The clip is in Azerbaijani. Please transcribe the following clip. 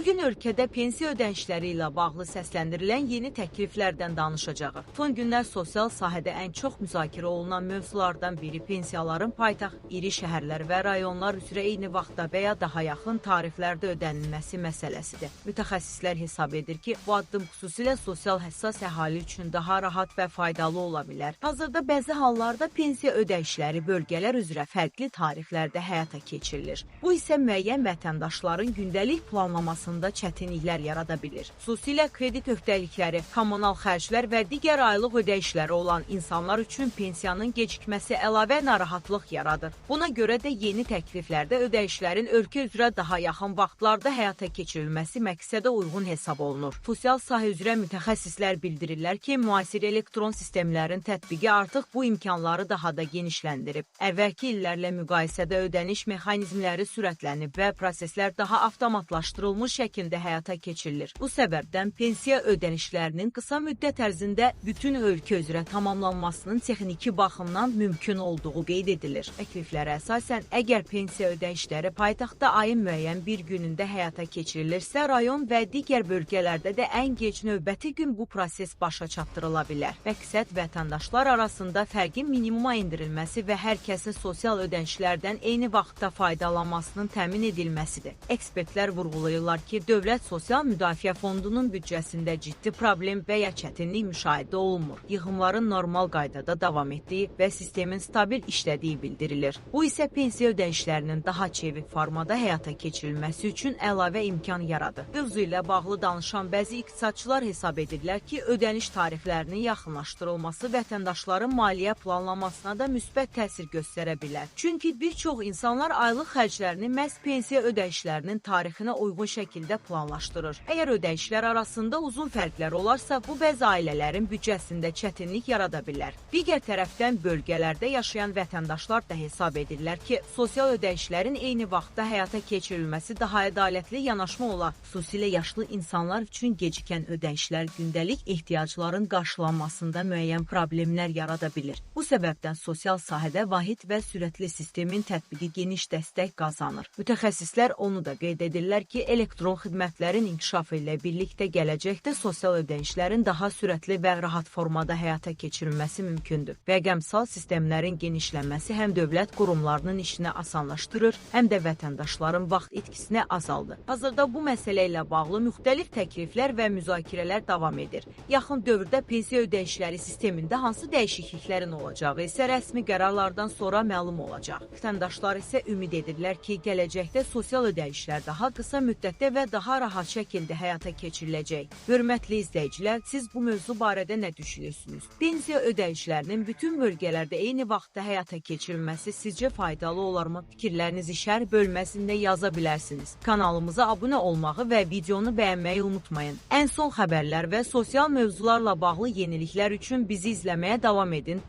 Bugün ölkədə pensiya ödənişləri ilə bağlı səsləndirilən yeni təkliflərdən danışacağıq. Son günlər sosial sahədə ən çox müzakirə olunan mövzulardan biri pensiyaların paytaxt, iri şəhərlər və rayonlar üzrə eyni vaxtda və ya daha yaxın tarixlərdə ödənilməsi məsələsidir. Mütəxəssislər hesab edir ki, bu addım xüsusilə sosial həssas əhali üçün daha rahat və faydalı ola bilər. Hazırda bəzi hallarda pensiya ödənişləri bölgələr üzrə fərqli tarixlərdə həyata keçirilir. Bu isə müəyyən vətəndaşların gündəlik planlamasında çətinliklər yarada bilir. Xüsusilə kredit öhdəlikləri, kommunal xərclər və digər aylıq ödəyişləri olan insanlar üçün pensiyanın gecikməsi əlavə narahatlıq yaradır. Buna görə də yeni təkliflərdə ödəyişlərin ölkə üzrə daha yaxın vaxtlarda həyata keçirilməsi məqsədə uyğun hesab olunur. Sosial sahə üzrə mütəxəssislər bildirirlər ki, müasir elektron sistemlərin tətbiqi artıq bu imkanları daha da genişləndirib. Əvvəlki illərlə müqayisədə ödəniş mexanizmləri sürətlənib və proseslər daha avtomatlaşdırılmış şəkildə həyata keçirilir. Bu səbəbdən pensiya ödənişlərinin qısa müddət ərzində bütün ölkə üzrə tamamlanmasının texniki baxımdan mümkün olduğu qeyd edilir. Təkliflərə əsasən, əgər pensiya ödənişləri paytaxtda ayın müəyyən bir günündə həyata keçirilirsə, rayon və digər bölgələrdə də ən gec növbəti gün bu proses başa çatdırıla bilər. Məqsəd vətəndaşlar arasında fərqin minimuma endirilməsi və hər kəsin sosial ödənişlərdən eyni vaxtda faydalanmasının təmin edilməsidir. Ekspertlər vurğulayırlar ki, Dövlət Sosial Müdafiə Fondunun büdcəsində ciddi problem və ya çətinlik müşahidə olunmur. Yığımların normal qaydada davam etdiyi və sistemin stabil işlədiyi bildirilir. Bu isə pensiya ödənişlərinin daha çevik formada həyata keçirilməsi üçün əlavə imkan yaradır. Mövzu ilə bağlı danışan bəzi iqtisadçılar hesab edirlər ki, ödəniş tarixlərinin yaxınlaşdırılması vətəndaşların maliyyə planlamasına da müsbət təsir göstərə bilər. Çünki bir çox insanlar aylıq xərclərini məhz pensiya ödənişlərinin tarixinə uyğun şəkildə planlaşdırır. Əgər ödənişlər arasında uzun fərqlər olarsa, bu bəzi ailələrin büdcəsində çətinlik yarada bilər. Digər tərəfdən bölgələrdə yaşayan vətəndaşlar da hesab edirlər ki, sosial ödənişlərin eyni vaxtda həyata keçirilməsi daha ədalətli yanaşma olar. Xüsusilə yaşlı insanlar üçün gecikən ödənişlər gündəlik ehtiyacların qarşılanmasında müəyyən problemlər yarada bilir. Bu səbəbdən sosial sahədə vahid və sürətli sistemin tətbiqi geniş dəstək qazanır. Mütəxəssislər onu da qeyd edirlər ki, elektron xidmətlərin inkişafı ilə birlikdə gələcəkdə sosial ödənişlərin daha sürətli və rahat formada həyata keçirilməsi mümkündür. Rəqəmsal sistemlərin genişlənməsi həm dövlət qurumlarının işini asanlaşdırır, həm də vətəndaşların vaxt itkisini azaldır. Hazırda bu məsələ ilə bağlı müxtəlif təkliflər və müzakirələr davam edir. Yaxın dövrdə pensiya ödənişləri sistemində hansı dəyişikliklərin olacağı isə rəsmi qərarlardan sonra məlum olacaq. Vətəndaşlar isə ümid edirlər ki, gələcəkdə sosial ödənişlər daha qısa müddətdə və daha rahat şəkildə həyata keçiriləcək. Hörmətli izləyicilər, siz bu mövzu barədə nə düşünürsünüz? Pensiya ödənişlərinin bütün bölgələrdə eyni vaxtda həyata keçirilməsi sizcə faydalı olarmı? Fikirlərinizi şərh bölməsində yaza bilərsiniz. Kanalımıza abunə olmağı və videonu bəyənməyi unutmayın. Ən son xəbərlər və sosial mövzularla bağlı yeniliklər üçün bizi izləməyə davam edin.